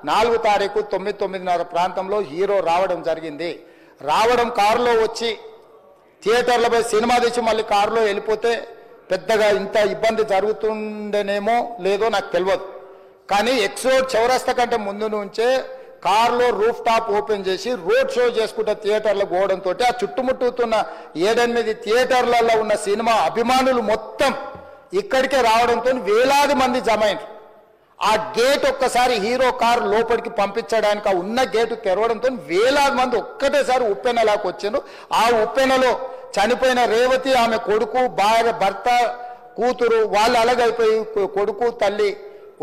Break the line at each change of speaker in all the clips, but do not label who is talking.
4 తారీఖు 9:30 ప్రాంతంలో హీరో రావడం జరిగింది. రావడం కారులో వచ్చి థియేటర్లపై సినిమా తీసి మళ్ళీ కారులో వెళ్ళిపోతే పెద్దగా ఇంత ఇబ్బంది జరుగుతుండేనేమో లేదో నాకు తెలియదు. కానీ ఎక్సోడ్ చౌరస్తా కంటే ముందు నుంచే కారులో రూఫ్ టాప్ ఓపెన్ చేసి రోడ్ షో చేసుకుంటే థియేటర్లకు పోవడంతో ఆ చుట్టుముట్టుతున్న 7-8 థియేటర్లలో ఉన్న సినిమా అభిమానులు మొత్తం ఇక్కడికే రావడంతో వేలాది మంది జమ అయినారు. ఆ గేట్ ఒక్కసారి హీరో కారు లోపలికి పంపించడానికి ఆ ఉన్న గేటు తెరవడంతో వేలాది మంది ఒక్కటేసారి ఉప్పెనలాకి వచ్చారు. ఆ ఉప్పెనలో చనిపోయిన రేవతి, ఆమె కొడుకు, భార్య, భర్త, కూతురు వాళ్ళు అలాగైపోయి కొడుకు తల్లి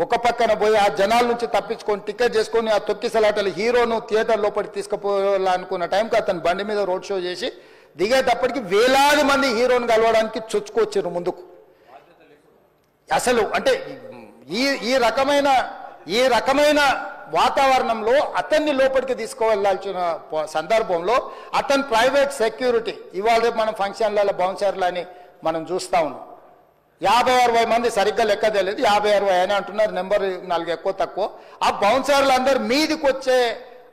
ఒక పక్కన పోయి ఆ జనాల నుంచి తప్పించుకొని టికెట్ చేసుకొని ఆ తొక్కిసలాటలు హీరోను థియేటర్ లోపలికి తీసుకుపోవాలనుకున్న టైంకి అతను బండి మీద రోడ్ షో చేసి దిగేటప్పటికి వేలాది మంది హీరోను కలవడానికి చొచ్చుకొచ్చారు ముందుకు. అసలు అంటే ఈ రకమైన వాతావరణంలో అతన్ని లోపలికి తీసుకువెళ్లాల్సిన సందర్భంలో అతను ప్రైవేట్ సెక్యూరిటీ ఇవాళ రేపు మనం ఫంక్షన్లలో బౌన్సర్లు అని మనం చూస్తూ ఉన్నాం. 50-60 మంది సరిగ్గా లెక్క తెలియదు, 50-60 అని అంటున్నారు, నెంబర్ 4 ఎక్కువ తక్కువ. ఆ బౌన్సర్లు అందరు మీదికి వచ్చే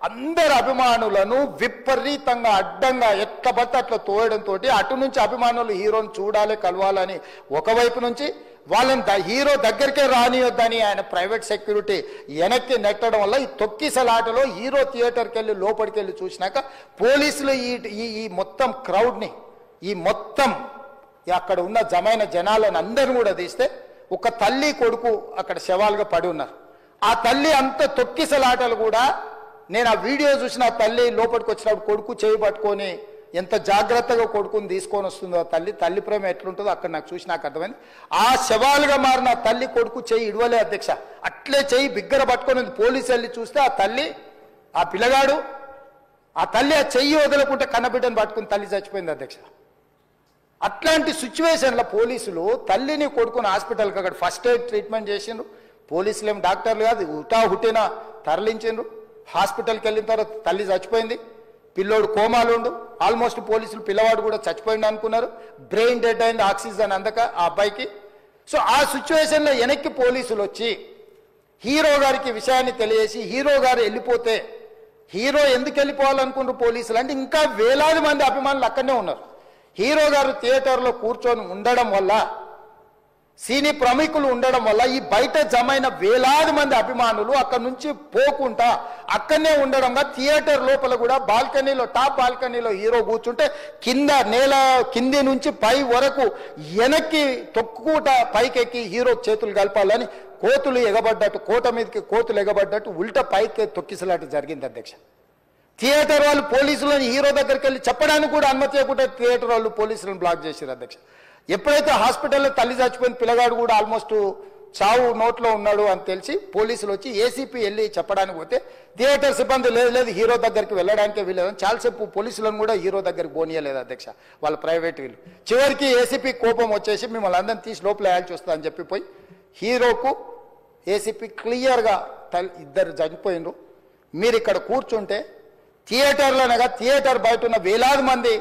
అందరు అభిమానులను విపరీతంగా అడ్డంగా ఎట్ల పడితే అట్లా తోయడంతో అటు నుంచి అభిమానులు హీరోని చూడాలి కలవాలని ఒకవైపు నుంచి వాళ్ళని హీరో దగ్గరికే రానియొద్దని ఆయన ప్రైవేట్ సెక్యూరిటీ వెనక్కి నెట్టడం వల్ల ఈ తొక్కిసలాటలో హీరో థియేటర్కి వెళ్ళి లోపలికి వెళ్ళి చూసినాక పోలీసులు ఈ మొత్తం క్రౌడ్ని ఈ మొత్తం అక్కడ ఉన్న జమైన జనాలను అందరిని కూడా తీస్తే ఒక తల్లి కొడుకు అక్కడ శవాలుగా పడి ఉన్నారు. ఆ తల్లి అంత తొక్కిసలాటలు కూడా నేను ఆ వీడియో చూసిన ఆ తల్లి లోపలికి వచ్చినప్పుడు కొడుకు చేయి పట్టుకొని ఎంత జాగ్రత్తగా కొడుకుని తీసుకొని వస్తుందో తల్లి ప్రేమ ఎట్లుంటుందో అక్కడ నాకు చూసి నాకు అర్థమైంది. ఆ శవాలుగా మారిన తల్లి కొడుకు చేయి ఇడవలే అధ్యక్ష, అట్లే చేయి బిగ్గర పట్టుకొని పోలీసు వెళ్ళి చూస్తే ఆ తల్లి ఆ పిల్లగాడు ఆ తల్లి ఆ చెయ్యి వదలకుంటే కన్నబిడ్డను పట్టుకుని తల్లి చచ్చిపోయింది అధ్యక్ష. అట్లాంటి సిచ్యువేషన్లో పోలీసులు తల్లిని కొడుకుని హాస్పిటల్కి అక్కడ ఫస్ట్ ఎయిడ్ ట్రీట్మెంట్ చేసిండ్రు. పోలీసులు ఏం డాక్టర్లు కాదు, హుటాహుటిన తరలించిండ్రు. హాస్పిటల్కి వెళ్ళిన తర్వాత తల్లి చచ్చిపోయింది, పిల్లోడు కోమాలుండు. ఆల్మోస్ట్ పోలీసులు పిల్లవాడు కూడా చచ్చిపోయింది అనుకున్నారు. బ్రెయిన్ డెడ్ అయింది, ఆక్సిజన్ అందక ఆ అబ్బాయికి. సో ఆ సిచ్యువేషన్లో వెనక్కి పోలీసులు వచ్చి హీరో గారికి విషయాన్ని తెలియజేసి హీరో గారు వెళ్ళిపోతే హీరో ఎందుకు వెళ్ళిపోవాలనుకున్నారు పోలీసులు అంటే ఇంకా వేలాది మంది అభిమానులు అక్కడనే ఉన్నారు. హీరో గారు థియేటర్లో కూర్చొని ఉండడం వల్ల సినీ ప్రముఖులు ఉండడం వల్ల ఈ బయట జమైన వేలాది మంది అభిమానులు అక్కడ నుంచి పోకుండా అక్కడనే ఉండడంగా థియేటర్ లోపల కూడా బాల్కనీలో టాప్ బాల్కనీలో హీరో కూర్చుంటే కింది నుంచి పై వరకు వెనక్కి తొక్కుట పైకెక్కి హీరో చేతులు కలపాలని కోతులు ఎగబడ్డట్టు కోట మీదకి కోతులు ఎగబడ్డట్టు ఉల్టా పైకి తొక్కిసలాట జరిగింది అధ్యక్ష. థియేటర్ వాళ్ళు పోలీసులను హీరో దగ్గరికి వెళ్ళి చెప్పడానికి కూడా అనుమతి ఇవ్వకుండా థియేటర్ వాళ్ళు పోలీసులను బ్లాక్ చేశారు అధ్యక్ష. ఎప్పుడైతే హాస్పిటల్లో తల్లి చచ్చిపోయిన పిల్లగాడు కూడా ఆల్మోస్ట్ చావు నోట్లో ఉన్నాడు అని తెలిసి పోలీసులు వచ్చి ఏసీపీ వెళ్ళి చెప్పడానికి పోతే థియేటర్ సిబ్బంది లేదు హీరో దగ్గరికి వెళ్ళడానికే వీళ్ళదని చాలాసేపు పోలీసులను కూడా హీరో దగ్గరికి పోనీయలేదు అధ్యక్ష వాళ్ళ ప్రైవేట్ వీళ్ళు. చివరికి ఏసీపీ కోపం వచ్చేసి మిమ్మల్ని అందరిని తీసి లోపల వేయాల్సి వస్తుంది అని చెప్పిపోయి హీరోకు ఏసీపీ క్లియర్గా ఇద్దరు చనిపోయినరు, మీరు ఇక్కడ కూర్చుంటే థియేటర్లోనగా థియేటర్ బయట ఉన్న వేలాది మంది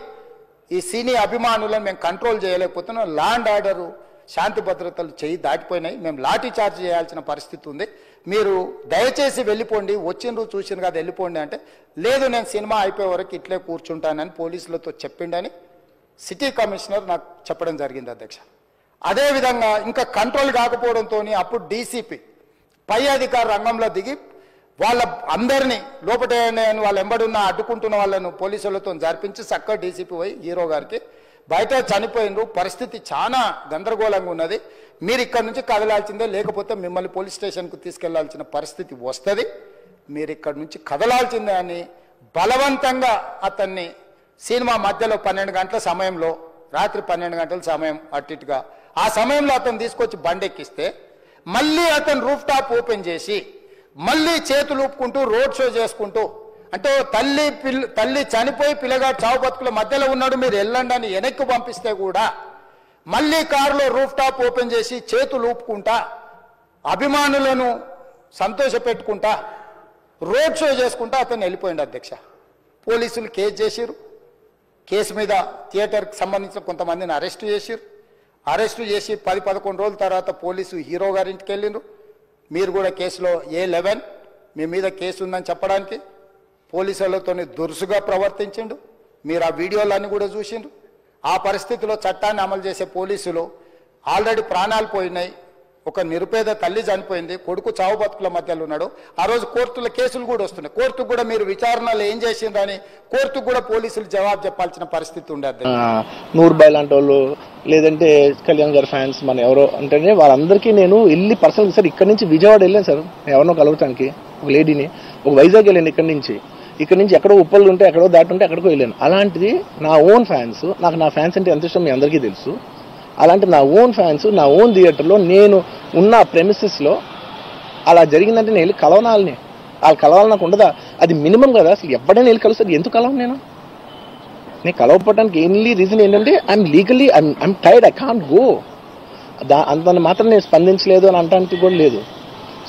ఈ సినీ అభిమానులను మేము కంట్రోల్ చేయలేకపోతున్నాం, ల్యాండ్ ఆర్డరు శాంతి భద్రతలు చేయి దాటిపోయినాయి, మేము లాఠీ చార్జ్ చేయాల్సిన పరిస్థితి ఉంది, మీరు దయచేసి వెళ్ళిపోండి, వచ్చిండ్రు చూసిండ్రు కదా వెళ్ళిపోండి అంటే లేదు నేను సినిమా అయిపోయే వరకు ఇట్లే కూర్చుంటానని పోలీసులతో చెప్పిండని సిటీ కమిషనర్ నాకు చెప్పడం జరిగింది అధ్యక్ష. అదేవిధంగా ఇంకా కంట్రోల్ కాకపోవడంతో అప్పుడు డీసీపీ పై అధికార రంగంలో దిగి వాళ్ళ అందరినీ లోపల వాళ్ళ ఎంబడున్న అడ్డుకుంటున్న వాళ్ళను పోలీసులతో జరిపించి చక్కగా డీసీపీ పోయి హీరో గారికి బయట చనిపోయినరు, పరిస్థితి చాలా గందరగోళంగా ఉన్నది, మీరు ఇక్కడ నుంచి కదలాల్సిందే లేకపోతే మిమ్మల్ని పోలీస్ స్టేషన్కు తీసుకెళ్లాల్సిన పరిస్థితి వస్తుంది, మీరు ఇక్కడ నుంచి కదలాల్సిందే అని బలవంతంగా అతన్ని సినిమా మధ్యలో 12 గంటల సమయంలో రాత్రి 12 గంటల సమయం అట్టిగా ఆ సమయంలో అతను తీసుకొచ్చి బండెక్కిస్తే మళ్ళీ అతను రూఫ్ టాప్ ఓపెన్ చేసి మళ్ళీ చేతులు ఊపుకుంటూ రోడ్ షో చేసుకుంటూ అంటే తల్లి చనిపోయి పిల్లగాడు చావు బతుకుల మధ్యలో ఉన్నాడు మీరు వెళ్ళండి అని వెనక్కి పంపిస్తే కూడా మళ్ళీ కారులో రూఫ్ టాప్ ఓపెన్ చేసి చేతులు ఊపుకుంటా అభిమానులను సంతోషపెట్టుకుంటా రోడ్ షో చేసుకుంటా అతను వెళ్ళిపోయింది అధ్యక్ష. పోలీసులు కేసు చేసిరు, కేసు మీద థియేటర్కి సంబంధించిన కొంతమందిని అరెస్టు చేసిరు, అరెస్టు చేసి 10-11 రోజుల తర్వాత పోలీసు హీరో గారింటికి వెళ్ళిండ్రు, మీరు కూడా కేసులో A11 మీ మీద కేసు ఉందని చెప్పడానికి. పోలీసులతో దురుసుగా ప్రవర్తించిండు. మీరు ఆ వీడియోలన్నీ కూడా చూసిండ్రు. ఆ పరిస్థితిలో చట్టాన్ని అమలు చేసే పోలీసులు ఆల్రెడీ ప్రాణాలు పోయినాయి. ఒక నిరుపేద తల్లి చనిపోయింది, కొడుకు చావు బతుకుల మధ్యలో ఉన్నాడు. ఆ రోజు కోర్టుల కేసులు కూడా వస్తున్నాయి. కోర్టుకు కూడా మీరు విచారణలు ఏం చేసిండ్రని కోర్టుకు కూడా పోలీసులు జవాబు చెప్పాల్సిన పరిస్థితి ఉండేది.
నూర్బాయ్ లాంటి వాళ్ళు, లేదంటే కళ్యాణ్ గారి ఫ్యాన్స్ మన ఎవరో అంటేనే వాళ్ళందరికీ నేను వెళ్ళి పర్సనల్ సార్ ఇక్కడ నుంచి విజయవాడ వెళ్ళాను సార్, ఎవరినో కలవటానికి ఒక లేడీని, ఒక వైజాగ్ వెళ్ళాను. ఇక్కడ నుంచి ఎక్కడో ఉప్పలు ఉంటే ఎక్కడో దాటుంటే ఎక్కడికో వెళ్ళాను. అలాంటిది నా ఓన్ ఫ్యాన్స్, నాకు నా ఫ్యాన్స్ అంటే ఎంత ఇష్టం మీ అందరికీ తెలుసు. అలాంటి నా ఓన్ ఫ్యాన్స్ నా ఓన్ థియేటర్లో నేను ఉన్న ప్రెమిసెస్లో అలా జరిగిందంటే నేను వెళ్ళి కలవనాలని, వాళ్ళు కలవాలి నాకు ఉండదా? అది మినిమం కదా. అసలు ఎవడైనా వెళ్ళి కలుస్తుంది, ఎందుకు కలవను నేను కలవకపోవడానికి ఓన్లీ రీజన్ ఏంటంటే I'm legally I'm tired, I can't go. అంత మాత్రం నేను స్పందించలేదు అని అనడానికి కూడా లేదు.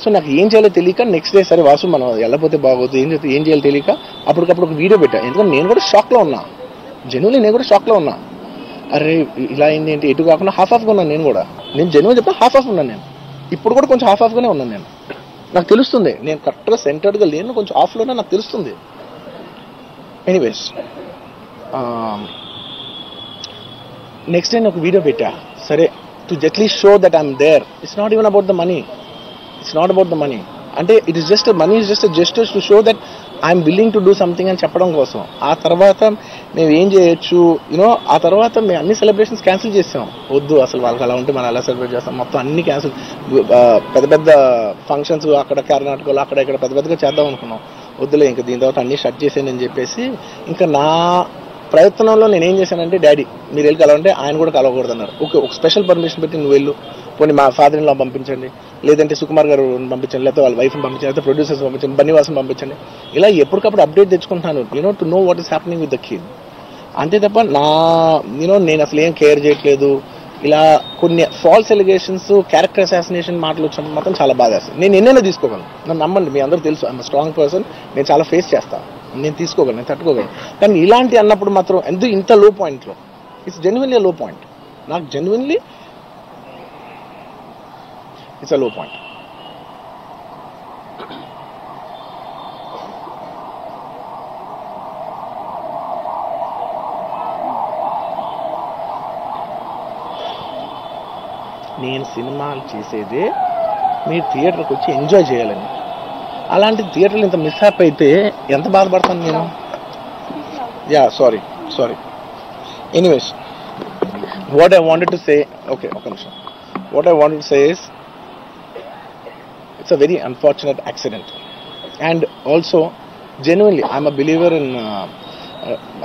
సో నాకు ఏం చేయాలో తెలియక నెక్స్ట్ డే సరే వాసు మనం వెళ్ళకపోతే బాగోదు, ఏం చేయాలో తెలియక అప్పటికప్పుడు ఒక వీడియో పెట్టా. ఎందుకంటే నేను కూడా షాక్లో ఉన్నా, జెన్యున్లీ నేను కూడా షాక్లో ఉన్నా. అరే ఇలా అయింది ఏంటి, ఎటు కాకుండా హాఫ్గా ఉన్నాను నేను జెన్యున్ చెప్పిన హాఫ్ ఉన్నాను నేను. ఇప్పుడు కూడా కొంచెం హాఫ్గానే ఉన్నాను నేను. నాకు తెలుస్తుంది నేను కరెక్ట్గా సెంటర్డ్గా లేను, కొంచెం ఆఫ్లోనే నాకు తెలుస్తుంది. ఎనీవేస్ నెక్స్ట్ డే నేను ఒక వీడియో పెట్టా, సరే to at least show that I'm there. It's not even about the money, అంటే it is just money is just justice to show that I'm willing to do something అని చెప్పడం కోసం. ఆ తర్వాత మేము ఏం చేయొచ్చు ఆ తర్వాత మేము అన్ని సెలబ్రేషన్స్ క్యాన్సిల్ చేసాం. వద్దు అసలు వాళ్ళకి అలా ఉంటే మనం ఎలా సెలబ్రేట్ చేస్తాం, మొత్తం అన్ని క్యాన్సిల్. పెద్ద ఫంక్షన్స్ అక్కడ కర్ణాటకలో అక్కడ ఇక్కడ పెద్దగా చేద్దాం అనుకున్నాం. వద్దులే ఇంకా దీని తర్వాత అన్ని షట్ చేసానని చెప్పేసి ఇంకా నా ప్రయత్నంలో నేను ఏం చేశానంటే, డాడీ మీరు వెళ్ళి కలవంటే ఆయన కూడా కలవకూడదు అన్నారు. ఓకే ఒక స్పెషల్ పర్మిషన్ పెట్టి నువ్వు వెళ్ళు, పోనీ మా ఫాదర్ ఇన్ లా పంపించండి, లేదంటే సుకుమార్ గారు పంపించండి, లేకపోతే వాళ్ళ వైఫ్ని పంపించండి, లేకపోతే ప్రొడ్యూసర్స్ పంపించండి, బన్నీవాసం పంపించండి. ఇలా ఎప్పటికప్పుడు అప్డేట్ తెచ్చుకుంటున్నాను to know what is happening with the kid. అంతే తప్ప నేను అసలు ఏం కేర్ చేయట్లేదు. ఇలా కొన్ని ఫాల్స్ ఎలిగేషన్స్, క్యారెక్టర్ అసాసినేషన్ మాటలు వచ్చినప్పుడు మాత్రం చాలా బాధ వేస్తుంది. నేను ఎన్నైనా తీసుకోగలను, నన్ను నమ్మండి, మీ అందరూ తెలుసు ఐఎమ్ స్ట్రాంగ్ పర్సన్, నేను చాలా ఫేస్ చేస్తాను, నేను తీసుకోగలను, నేను తట్టుకోగలను. కానీ ఇలాంటి అన్నప్పుడు మాత్రం ఇంత లో పాయింట్లో ఇట్స్ జెన్యున్లీ లో పాయింట్. నాకు జెన్యున్లీ ఇట్స్ అ లో పాయింట్. నేను సినిమాలు చేసేదే మీరు థియేటర్కి వచ్చి ఎంజాయ్ చేయాలని. అలాంటి థియేటర్లు ఇంత మిస్అప్ అయితే ఎంత బాధపడతాను నేను. Sorry anyways what I wanted to say, okay ఒక నిమిషం. What I wanted to say is it's a very unfortunate accident. And also genuinely I'm a believer in,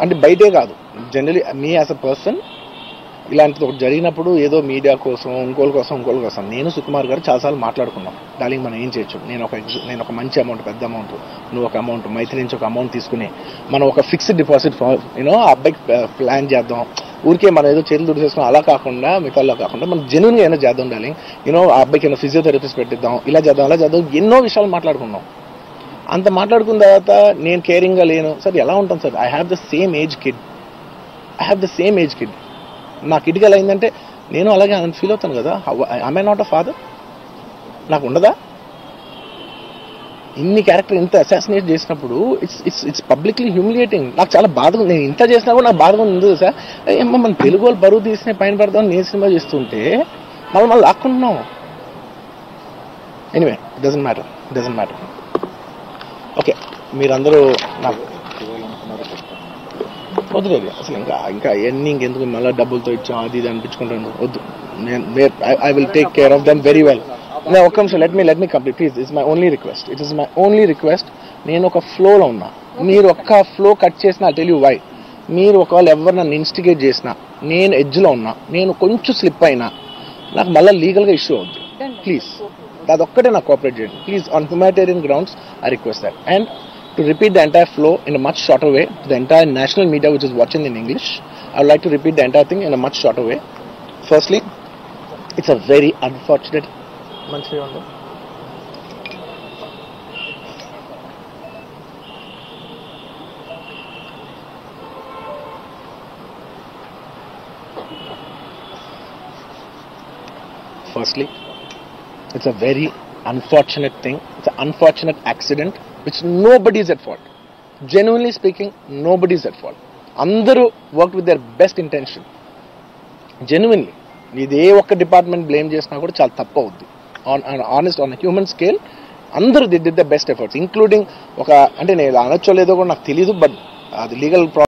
అంటే బయటే కాదు, generally me as a person ఇలాంటిది ఒకటి జరిగినప్పుడు ఏదో media కోసం ఇంకోళ్ళ కోసం నేను సుకుమార్ గారు చాలాసార్లు మాట్లాడుకున్నాం. డార్లింగ్ మనం ఏం చేయొచ్చు, నేను ఒక మంచి అమౌంట్, పెద్ద అమౌంట్, నువ్వు ఒక అమౌంట్, మైత్రి నుంచి ఒక అమౌంట్ తీసుకుని మనం ఒక ఫిక్స్డ్ డిపాజిట్ ఆ అబ్బాయికి ప్లాన్ చేద్దాం. ఊరికే మనం ఏదో చేతులు దుడిచేసుకుని అలా కాకుండా మిగతాలో కాకుండా మనం జెన్యున్గా ఏమైనా చేద్దాం డార్లింగ్, ఆ అబ్బాయికి ఏమైనా ఫిజియోథెరపిస్ట్ పెట్టిద్దాం, ఇలా చేద్దాం అలా చేద్దాం, ఎన్నో విషయాలు మాట్లాడుకున్నాం. అంత మాట్లాడుకున్న తర్వాత నేను కేరింగ్గా లేను సార్. ఎలా ఉంటాను sir, I have the same age kid. నా కిడ్కి ఎలా అయిందంటే నేను అలాగే ఫీల్ అవుతాను కదా. I may not a father, నాకు ఉండదా? ఇన్ని క్యారెక్టర్ ఇంత అసాసినేట్ చేసినప్పుడు ఇట్స్ పబ్లిక్లీ హ్యూమిలియేటింగ్. నాకు చాలా బాధగా, నేను ఇంత చేసినా కూడా నాకు బాధగా ఉంది సార్. మన తెలుగు వాళ్ళు బరువు తీసిన పైన పడదాం నేను సినిమా చేస్తుంటే మళ్ళీ లాక్కుంటున్నాం. Anyway it doesn't matter. Okay మీరందరూ నాకు వద్దులేదు అసలు, ఇంకా ఎన్ని ఇంకెందుకు మళ్ళీ డబ్బులతో ఇచ్చాం అది ఇది అనిపించుకుంటాను, వద్దు. I will take care of them very well. ఒక్క నిమిషం, let me complete please. It's my only request. నేను ఒక ఫ్లోలో ఉన్నా, మీరు ఒక్క ఫ్లో కట్ చేసినా ఐ టెల్ యూ వై. మీరు ఒకవేళ ఎవరు నన్ను ఇన్స్టిగేట్ చేసినా, నేను ఎడ్జ్లో ఉన్నా, నేను కొంచెం స్లిప్ అయినా నాకు మళ్ళీ లీగల్గా ఇష్యూ అవుతుంది. ప్లీజ్ అదొక్కటే నాకు కోఆపరేట్ చేయండి please. On humanitarian grounds I request that. And to repeat the entire flow in a much shorter way to the entire national media which is watching in English, I would like to repeat the entire thing in a much shorter way. Firstly, it's a very unfortunate Firstly, it's a very unfortunate thing. It's an unfortunate accident which nobody is at fault. Genuinely speaking, nobody is at fault. Andaru worked with their best intention. Genuinely. ఇదే ఒక్క department blame చేసినా కూడా చాలా తప్పు అవుద్ది. On human scale అందరూ the the best efforts, including ఒక అంటే నేను అనొచ్చో లేదో కూడా నాకు తెలీదు, బట్ అది లీగల్